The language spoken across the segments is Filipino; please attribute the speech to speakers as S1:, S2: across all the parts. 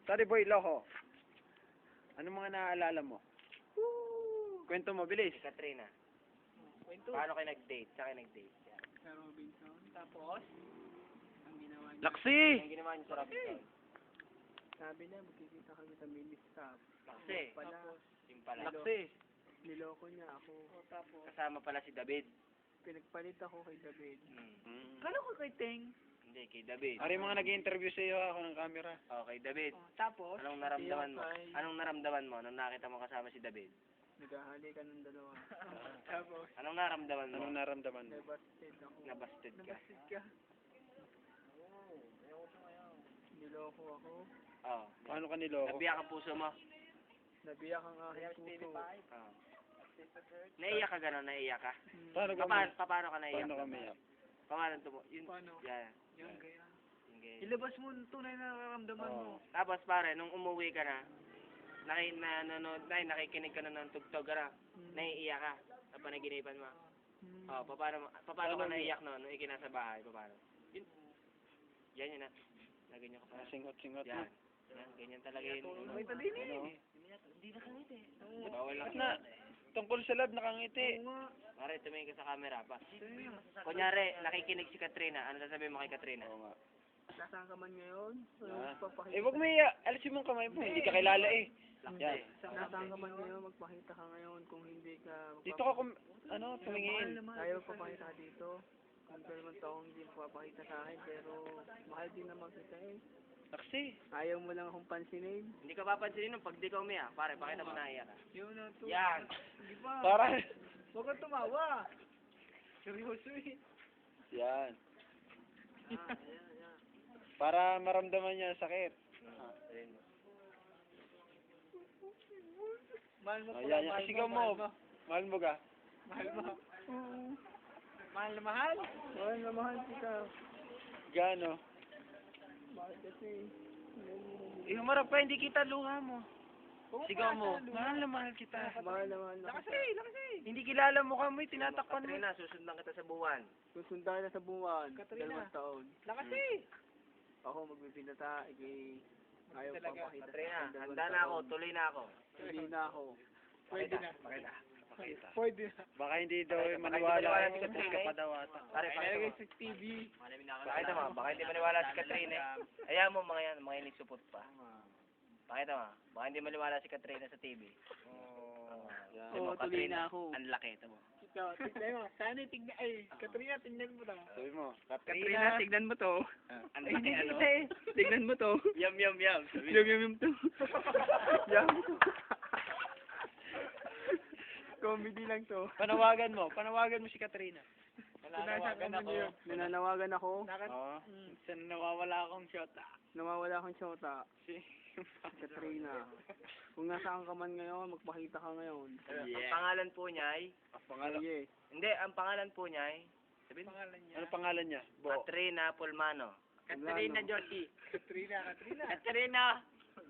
S1: Sorry boy, loko. Ano mga naaalala mo? Kwento mo, bilis.
S2: Si Katrina.
S3: Kwento.
S2: Paano kayo nag-date? Saan kayo nag-date? Yan.
S3: Sa Robinson. Tapos, ang ginawa niya,
S1: Laksi!
S2: Ang ginawa niyo sa Robinson?
S3: sabi na, magkikita kami sa mini stop.
S2: Kasi,
S3: Pala,
S2: yung pala.
S1: Laksi!
S3: niloko niya ako. Tapos,
S2: Kasama pala si David.
S3: pinagpalit ako kay David.
S1: Kala ko kay Teng.
S2: Hindi, kay David.
S1: Ari mga nag-interview sa iyo ako ng camera.
S2: Okay, David.
S3: Tapos,
S2: Anong naramdaman mo?
S3: Ay,
S2: Anong naramdaman mo nung nakita mo kasama si David?
S3: naghahali ka ng dalawa. Tapos,
S2: Anong naramdaman mo?
S1: Anong naramdaman mo?
S3: nabasted ako.
S2: Nabasted ka.
S3: Nabasted ka. Niloko ako.
S2: Oo.
S1: Paano ka niloko?
S2: Nabiyak ang puso mo.
S3: Nabiyak ang aking puso.
S2: Oo. Naiyak ka gano'n? Naiyak ka?
S1: Paano ka
S2: Paano ka naiyak?
S1: Paano kami yan?
S2: Paano tumo? Yun,
S3: Paano?
S2: yan.
S3: Yung gaya.
S2: Yung ganyan.
S3: Ilabas mo ang tunay na nararamdaman mo.
S1: Oo.
S2: Tapos pare, nung umuwi ka na, nakikinig ka na ng tugtog ka na, naiiyak ka sa panaginipan mo. Oh, paano ka naiiyak no, nung ikinasa bahay, paano? Yun. Yan na. Naganyan ka pa.
S1: Singot-singot mo.
S2: Yan. Yan, ganyan talaga yun.
S3: May talini.
S2: Hindi na kangiti.
S1: Oo.
S2: Bawal lang.
S1: Bakit na? Tungkol sa lab, nakangiti.
S2: Pare, tumingin ka sa camera pa. Kunyari, nakikinig si Katrina, ano sasabihin mo kay Katrina?
S1: Oo nga.
S3: Nasaan ka man ngayon?
S1: Ah.
S3: Magpapakita.
S1: Eh, wag mo alisin mo ang kamay mo. Hindi ka kilala eh. Yan.
S3: Nasaan ka man ngayon? Magpakita ka ngayon kung hindi ka...
S1: Dito ka tumingin.
S3: Ayaw papakita ka dito. Kung dalawang taong hindi magpapakita sa akin, pero mahal din naman kita eh.
S1: Laksi.
S3: Ayaw mo lang akong pansinin.
S2: Hindi ka papansinin nung pag di ka umiyak. Pare, pakita mo na iyak ka.
S3: Yun na to.
S2: Yan.
S3: Di ba?
S1: Para.
S3: Huwag kang tumawa. Seryoso eh.
S1: Yan. Para maramdaman niya ang sakit.
S3: Mahal mo
S1: Oh,
S3: pala,
S1: yan, yan.
S3: mahal
S1: Sigaw mo. Mahal mo ka?
S3: Mahal mo. Mahal na mahal? Mahal na mahal kita.
S1: Gano?
S3: Bakit kasi?
S1: Humarap ka, hindi kita luha mo. Sigaw mo. Mahal na mahal kita.
S3: Mahal na mahal na kita.
S1: Hindi kilala mo ka mo, tinatakpan mo.
S2: Katrina, susundan kita sa buwan.
S3: Susundan na sa buwan.
S1: Katrina.
S3: 2 taon.
S1: Lakas eh.
S3: Ako magbibinata. Ayaw papakita.
S2: Katrina,
S3: sa 2
S2: handa na ako,
S3: taon.
S2: tuloy na ako.
S3: Hindi na ako.
S2: Pwede na.
S1: Pakita. Pakita.
S3: Pwede na.
S1: Baka hindi daw
S2: Pakita,
S1: maniwala.
S2: pakita si Katrina,
S1: Ka
S2: eh.
S1: pa daw ata.
S2: Pare, pakita mo.
S3: sa TV.
S2: Pakita mo, baka hindi maniwala si Katrina. Ayaw mo mga yan, mga inisupot pa. Pakita mo, baka hindi maniwala si Katrina sa TV.
S3: Oo, tuloy na ako.
S2: Ang laki, ito mo.
S3: Ikaw, tignan mo. Sana tignan. Ay, Katrina, tignan mo na.
S1: Sabi mo,
S3: Katrina, tignan mo to.
S2: Ang
S3: Ay,
S2: laki,
S3: hindi
S2: ano?
S3: kita eh. Tignan mo to.
S2: Yum, yum, yum. Sabi-
S3: Yum to. Yum. Comedy lang to.
S1: Panawagan mo si Katrina.
S3: Nananawagan ako. Nananawagan ako.
S1: Oo. Saan nawawala akong shota?
S3: Nawawala akong shota.
S1: Si
S3: Katrina. Kung nasaan ka man ngayon, magpakita ka ngayon.
S2: Ang pangalan po niya ay,
S1: pangalan.
S3: Yes.
S2: hindi, ang pangalan po niya ay, sabihin,
S1: Ano pangalan niya?
S2: Katrina Pulmano.
S3: Katrina
S2: Joshi.
S3: Katrina.
S2: Katrina.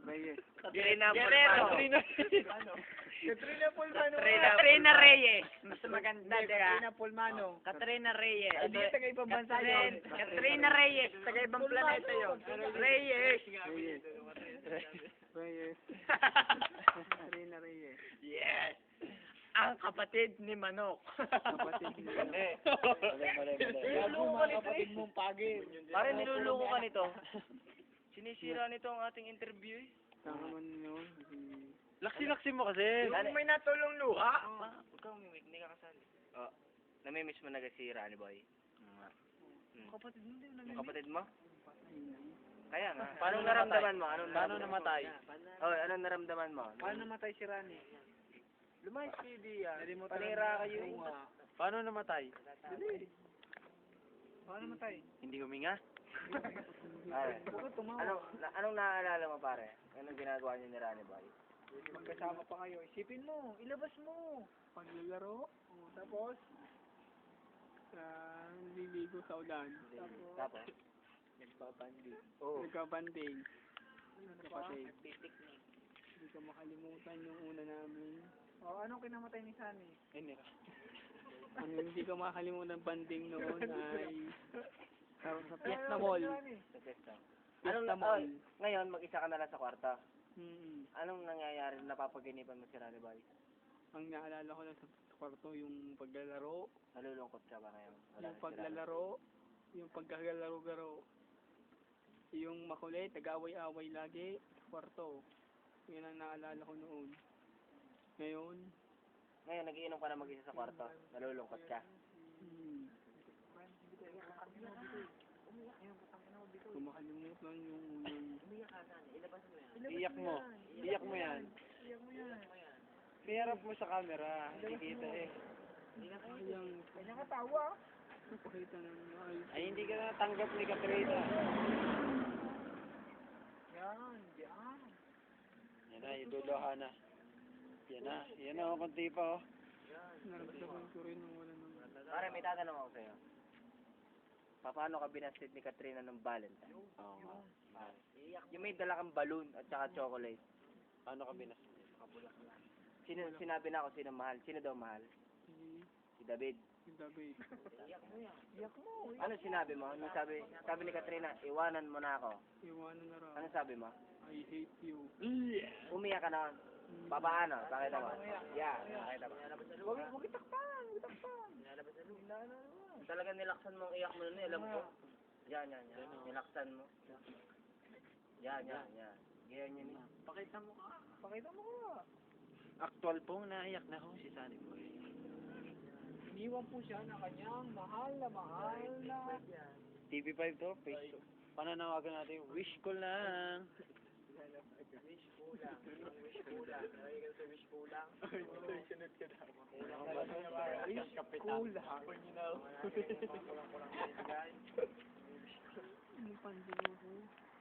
S3: Reyes.
S2: Katrina
S1: Guerrero.
S2: Pulmano.
S3: Katrina Pulmano.
S2: Katrina Reyes. Mas maganda,
S3: Katrina Pulmano.
S2: Katrina Reyes.
S3: Hindi, taga ibang bansa yun.
S2: Katrina Reyes. Taga ibang planeta yun. Reyes.
S3: Reyes. Reyes. Katrina Reyes.
S2: Yes. Ang kapatid ni Manok.
S3: Kapatid niya.
S1: Mali.
S3: Gago mga kapatid mong pagi.
S2: Parang niluluko ka nito. Sinisira nito ang ating interview eh.
S3: Saan ka man yun?
S1: Laksi mo kasi.
S2: May natulong luha. Ikaw, hindi ka kasali. Oh. Namimiss mo nagasira ni Boy?
S3: Kapatid mo din.
S2: Yung kapatid mo? Kaya nga. Paano naramdaman mo?
S1: Paano namatay?
S2: Oh, anong naramdaman mo?
S3: Paano namatay si Rani?
S2: Lumayas kayo diyan.
S3: Nalimutan
S2: Panira
S3: na-
S2: kayo.
S3: Oo nga.
S1: Paano namatay?
S3: Paano namatay?
S1: Hindi huminga?
S2: Pare,
S3: Bakit tumawa?
S2: anong naaalala mo pare? Anong ginagawa niyo ni Rani Boy?
S3: Magkasama pa kayo. Isipin mo. Ilabas mo. Paglalaro. Tapos, nililigo sa ulan.
S2: Tapos?
S3: Nagbabanding.
S2: Oh.
S3: Nagkabanding. Kapatid. Hindi ko makalimutan yung una namin. Anong kinamatay ni Sunny? Ang hindi ko makalimutan banding noon ay sa Fiesta Mall.
S2: Sa pesta.
S3: Fiesta
S2: Anong,
S3: Mall.
S2: ngayon, mag-isa ka na lang sa kwarto.
S3: Anong
S2: nangyayari? Napapaginipan mo si Rally Boy?
S3: ang naalala ko lang sa kwarto, yung paglalaro,
S2: Nalulungkot ka ba ngayon?
S3: yung paglalaro, yung pagkagalaro-garo, yung makulit, nag-away-away lagi sa kwarto. Yun ang naalala ko noon. Ngayon,
S2: Ngayon, nagiinom ka na mag-isa sa kwarto. Nalulungkot ka.
S3: kumakalimutan yung unang
S1: Iyak mo. Iyak mo yan. Iharap mo sa camera. Hindi kita eh.
S3: kanyang katawa. Napakita ng ayos.
S1: Ay, hindi ka natanggap ni Katrina.
S3: Yan.
S1: Yan na, iduluha na. Yan na. Yan na, konti pa oh.
S3: Naramdaman ko rin nung wala nang...
S2: Pare, may tatanong ako sa'yo. Paano ka binasted ni Katrina ng Valentine?
S1: Oo nga.
S2: Yung may dala kang balloon at saka chocolate.
S1: Paano ka binas?
S2: Sinabi na ako sino mahal. Sino daw mahal? Si David.
S3: Yung David.
S2: Ano sinabi mo? Nung sabi ni Katrina, iwanan mo na ako.
S3: Iwanan na raw.
S2: Ano sabi mo?
S3: I hate you.
S2: Umiyak ka na. Papaano? Pakita mo. Yeah, pakita mo.
S3: Huwag itakpan.
S2: Talagang nilaksan mo ang iyak mo nun, alam ko. Yan. Nilaksan mo. Yan. Ganyan yun.
S3: Pakita mo ka.
S1: Actual pong naiyak na ho si Sunny Boy.
S3: Iniwan po siya na kanyang mahal na
S1: TV5 to, face to. Pananawagan natin, wish ko lang.
S3: Ano pandilo ko?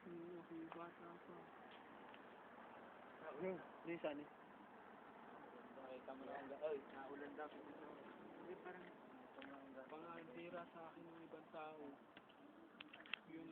S3: Okay, bata pa.
S1: Ano yung Sunny?
S3: Parang pangaldira sa akin ng ibang tao. Yun